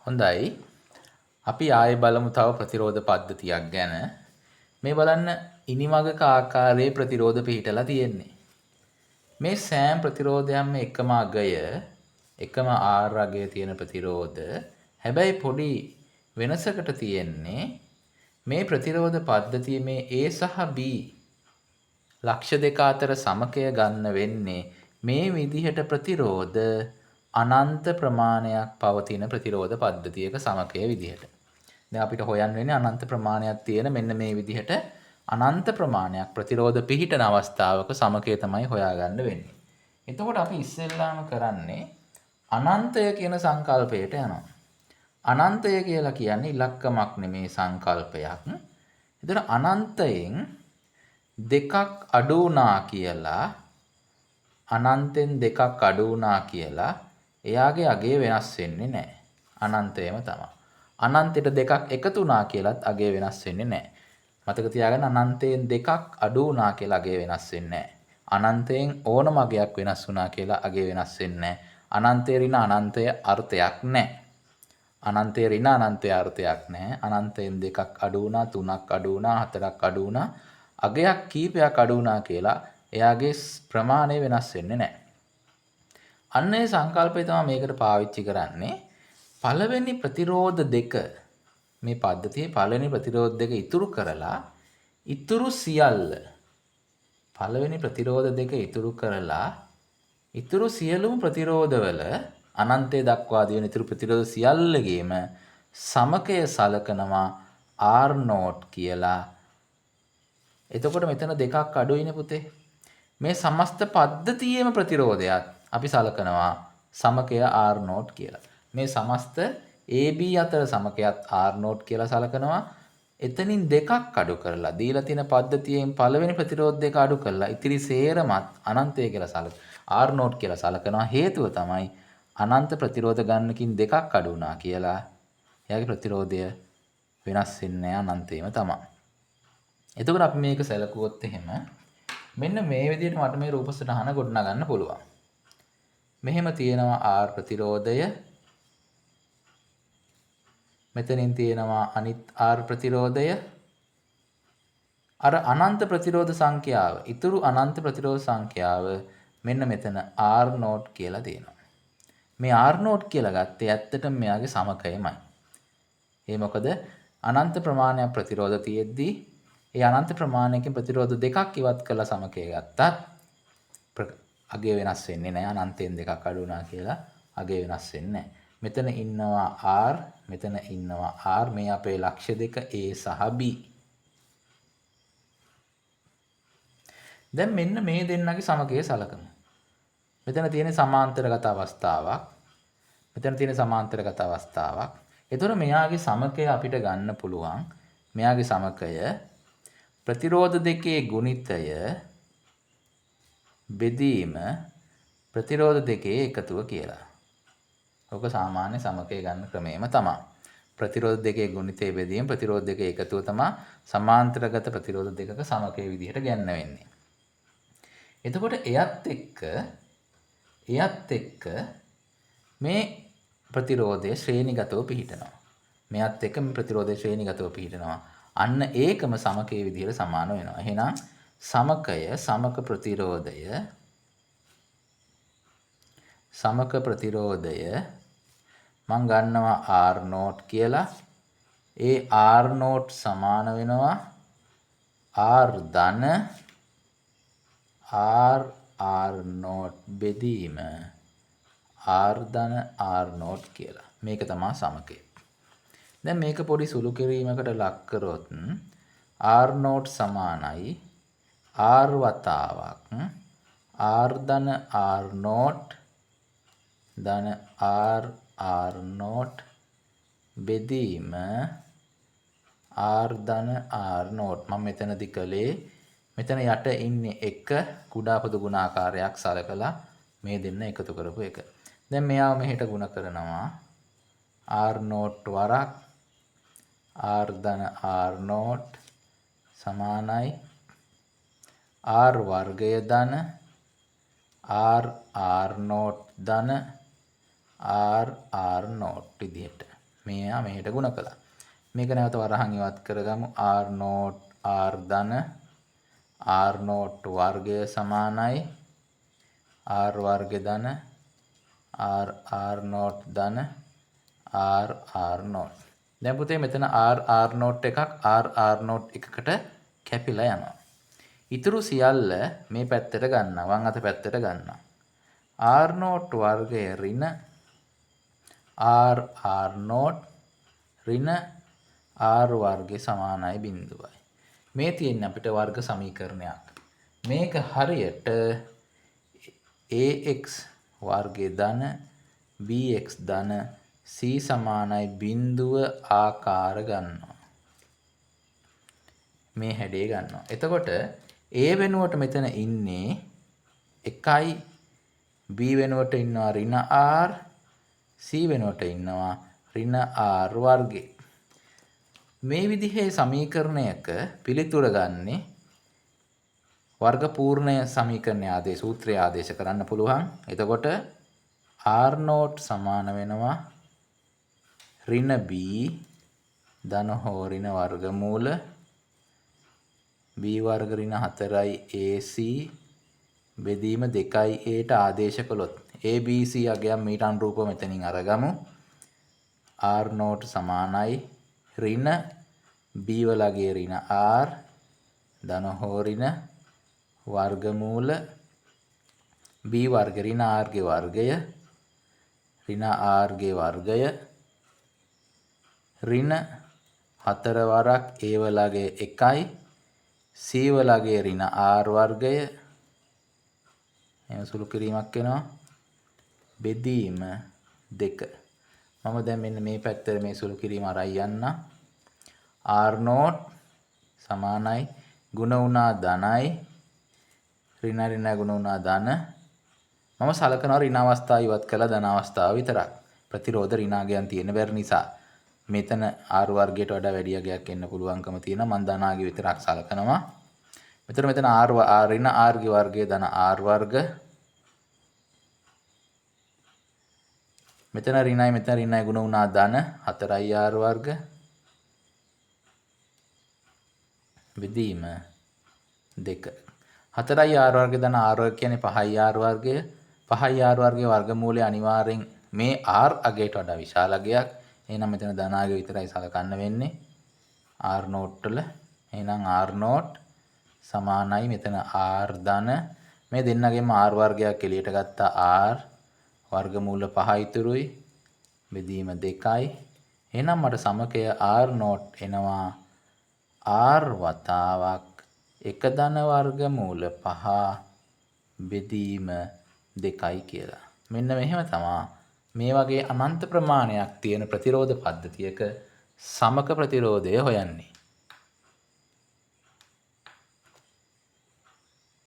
හොඳයි. අපි ආයෙ බලමු තව ප්‍රතිරෝධ පද්ධතියක් ගැන. මේ බලන්න ඉනිමගක ආකාරයේ ප්‍රතිරෝධ පිහිටලා තියෙන්නේ. මේ සෑම ප්‍රතිරෝධයක්ම එකම අගය, එකම R අගය තියෙන ප්‍රතිරෝධ. හැබැයි පොඩි වෙනසකට තියෙන්නේ මේ ප්‍රතිරෝධ පද්ධතියේ මේ A සහ B ලක්ෂ දෙක අතර සමකය ගන්න වෙන්නේ මේ විදිහට ප්‍රතිරෝධ අනන්ත ප්‍රමාණයක් පවතින ප්‍රතිරෝධ පද්ධතියක සමකය විදිහට. දැන් අපිට හොයන්න වෙන්නේ අනන්ත ප්‍රමාණයක් තියෙන මෙන්න මේ විදිහට අනන්ත ප්‍රමාණයක් ප්‍රතිරෝධ පිහිටන අවස්ථාවක සමකය තමයි හොයාගන්න වෙන්නේ. එතකොට අපි ඉස්සෙල්ලාම කරන්නේ අනන්තය කියන සංකල්පයට යනවා. අනන්තය කියලා කියන්නේ ඉලක්කමක් නෙමේ සංකල්පයක්. එතකොට අනන්තයෙන් දෙකක් අඩු වුණා කියලා අනන්තෙන් දෙකක් අඩු වුණා කියලා එයාගේ අගය වෙනස් වෙන්නේ නැහැ. අනන්තයම තමයි. අනන්තයට දෙකක් එකතු වුණා කියලත් අගය වෙනස් වෙන්නේ නැහැ. මතක තියාගන්න අනන්තයෙන් දෙකක් අඩු වුණා කියලා අගය වෙනස් වෙන්නේ නැහැ. අනන්තයෙන් ඕනම අගයක් වෙනස් වුණා කියලා අගය වෙනස් වෙන්නේ නැහැ. අනන්තය ඍණ අනන්තය අර්ථයක් නැහැ. අනන්තය ඍණ අනන්තය අර්ථයක් නැහැ. අනන්තයෙන් දෙකක් අඩු වුණා, තුනක් අඩු වුණා, හතරක් අඩු වුණා, අගයක් කීපයක් අඩු වුණා කියලා එයාගේ ප්‍රමාණය වෙනස් වෙන්නේ නැහැ. අන්න ඒ සංකල්පය තමයි මේකට පාවිච්චි කරන්නේ. පළවෙනි ප්‍රතිරෝධ දෙක මේ පද්ධතියේ පළවෙනි ප්‍රතිරෝධ දෙක ඉතුරු කරලා ඉතුරු සියල්ල පළවෙනි ප්‍රතිරෝධ දෙක ඉතුරු කරලා ඉතුරු සියලුම ප්‍රතිරෝධවල අනන්තය දක්වා දිවෙන ඉතුරු ප්‍රතිරෝධ සියල්ලගේම සමකය සලකනවා R0 කියලා. එතකොට මෙතන දෙකක් අඩුයිනේ පුතේ. මේ සමස්ත පද්ධතියේම ප්‍රතිරෝධයත් අපි සලකනවා සමකය R0 කියලා. මේ සමස්ත AB අතර සමකයත් R0 කියලා සලකනවා. එතනින් දෙකක් අඩු කරලා දීලා තියෙන පද්ධතියෙන් පළවෙනි ප්‍රතිරෝධ දෙක අඩු කරලා ඉතිරි සේරමත් අනන්තය කියලා R0 කියලා සලකනවා. හේතුව තමයි අනන්ත ප්‍රතිරෝධ ගන්නකින් දෙකක් අඩු වුණා කියලා එයාගේ ප්‍රතිරෝධය වෙනස් වෙන්නේ අනන්තයම තමයි. එතකොට අපි මේක සැලකුවොත් එහෙම මෙන්න මේ විදිහට මට මේ රූප සටහන ගොඩනගන්න පුළුවන්. මෙහෙම තියෙනවා R ප්‍රතිරෝධය. මෙතනින් තියෙනවා අනිත් R ප්‍රතිරෝධය. අර අනන්ත ප්‍රතිරෝධ සංඛ්‍යාව, ඉතුරු අනන්ත ප්‍රතිරෝධ සංඛ්‍යාව මෙන්න මෙතන R0 කියලා තියෙනවා. මේ R0 කියලා ගත්තේ ඇත්තටම මෙයාගේ සමකයමයි. ඒ මොකද අනන්ත ප්‍රමාණයක් ප්‍රතිරෝධ තියෙද්දී ඒ අනන්ත ප්‍රමාණයකින් ප්‍රතිරෝධ දෙකක් ඉවත් කරලා සමකය ගත්තත් අගය වෙනස් වෙන්නේ නැහැ. අනන්තයෙන් දෙකක් අඩු වුණා කියලා අගය වෙනස් වෙන්නේ නැහැ. මෙතන ඉන්නවා R, මෙතන ඉන්නවා R. මේ අපේ ලක්ෂ්‍ය දෙක A සහ B. දැන් මෙන්න මේ දෙන්නගේ සමකය සලකමු. මෙතන තියෙන සමාන්තරගත අවස්ථාවක්. මෙතන තියෙන සමාන්තරගත අවස්ථාවක්. ඒතර මෙයාගේ සමකය අපිට ගන්න පුළුවන්. මෙයාගේ සමකය ප්‍රතිරෝධ දෙකේ ගුණිතය බෙදීම ප්‍රතිරෝධ දෙකේ එකතුව කියලා. ඔක සාමාන්‍ය සමකය ගන්න ක්‍රමයම තමයි. ප්‍රතිරෝධ දෙකේ ගුණිතය බෙදීම ප්‍රතිරෝධ දෙකේ එකතුව තමයි සමාන්තරගත ප්‍රතිරෝධ දෙකක සමකය විදිහට ගන්න වෙන්නේ. එතකොට එයත් එක්ක මේ ප්‍රතිරෝධය ශ්‍රේණිගතව පිහිටනවා. මෙයත් එක්ක මේ ප්‍රතිරෝධය ශ්‍රේණිගතව පිහිටනවා. අන්න ඒකම සමකයේ විදිහට සමාන වෙනවා. එහෙනම් සමක ප්‍රතිරෝධය මම ගන්නවා R0 කියලා. ඒ R0 සමාන වෙනවා R ධන R0 බෙදීම R ධන R0 කියලා. මේක තමයි සමකය. දැන් මේක පොඩි සුළු කිරීමකට ලක් කරොත් R0 සමානයි R වතාවක් R ධන R0 ධන R0 බෙදීම R ධන R0. මම මෙතනදි කළේ මෙතන යට ඉන්නේ එක කුඩා පොදු ගුණාකාරයක් සලකලා මේ දෙන්න එකතු කරපු එක. දැන් මෙයාව මෙහෙට ගුණ කරනවා R0 වරක් R ධන R0 සමානයි R වර්ගය ධන R0 ධන R0 විදිහට මෙයා මෙහෙට ගුණ කළා. මේක නැවත වරහන් ඉවත් කරගමු. r0 r ධන r0 වර්ගය සමානයි r වර්ග ධන r r0 ධන r r0. දැන් පුතේ මෙතන r r0 එකක් r r0 එකකට කැපිලා යනවා. ඉතුරු සියල්ල මේ පැත්තට ගන්නවා. වම් අත පැත්තට ගන්නවා. r0 වර්ගය ඍණ r r0 ඍණ r වර්ගය සමානයි 0යි. මේ තියෙන්නේ අපිට වර්ග සමීකරණයක්. මේක හරියට ax වර්ගය ධන bx ධන c සමානයි 0 ආකාර ගන්නවා. මේ හැඩය ගන්නවා. එතකොට a වෙනුවට මෙතන ඉන්නේ 1යි, b වෙනුවට ඉන්නවා ඍණ r, c වෙනුවට ඉන්නවා ඍණ r වර්ගය. මේ විදිහේ සමීකරණයක පිළිතුර ගන්නේ වර්ග පූර්ණය සමීකරණ ආදේශ සූත්‍රය ආදේශ කරන්න පුළුවන්. එතකොට r0 සමාන වෙනවා ඍණ b ධන හෝ ඍණ වර්ගමූල b වර්ග ඍණ 4යි ac බෙදීම 2යි a ට ආදේශ කළොත් abc අගයන් මීට අනුරූපව මෙතනින් අරගමු. r0 සමානයි ඍණ b වලගේ ඍණ r ධන හෝ ඍණ වර්ගමූල b වර්ග ඍණ r ගේ වර්ගය ඍණ r ගේ වර්ගය ඍණ 4 වරක් a වලගේ 1යි c වලගේ ඍණ r වර්ගය එහෙම සුළු කිරීමක් වෙනවා බෙදීම 2. මම දැන් මෙන්න මේ පැත්තට මේ සුළු කිරීම අරයි යන්න. r0 සමානයි ගුණ වුණා ධනයි ඍණ ඍණ ගුණ වුණා ධන. මම සලකනවා ඍණ අවස්ථාව ඉවත් කළා ධන අවස්ථාව විතරක්. ප්‍රතිරෝධ ඍණාගයන් තියෙන බැරි නිසා මෙතන r වර්ගයට වඩා වැඩි අගයක් එන්න පුළුවන්කම තියෙනවා. මම ධනාගය විතරක් සලකනවා. මෙතන r ඍණ r ගේ වර්ගය ධන r වර්ග. මෙතන ඍණයි ගුණ වුණා ධන 4යි r වර්ග. බෙදීම 2. 4යි r වර්ග ධන r වර්ග කියන්නේ 5යි r වර්ගය. 5යි r වර්ගයේ වර්ගමූලය අනිවාර්යෙන් මේ r අගයට වඩා විශාල අගයක්. එහෙනම් මෙතන ධනාගය විතරයි සලකන්න වෙන්නේ. r0 වල එහෙනම් r0 සමානයි මෙතන r ධන මේ දෙන්නගෙම r වර්ගයක් එළියට ගත්තා r වර්ගමූල 5 ඉතුරුයි බෙදීම 2යි. එහෙනම් මට සමකය r0 එනවා r වතාවක් 1 ධන වර්ගමූල 5 බෙදීම 2යි කියලා. මෙන්න මෙහෙම තමයි මේ වගේ අනන්ත ප්‍රමාණයක් තියෙන ප්‍රතිරෝධ පද්ධතියක සමක ප්‍රතිරෝධය හොයන්නේ.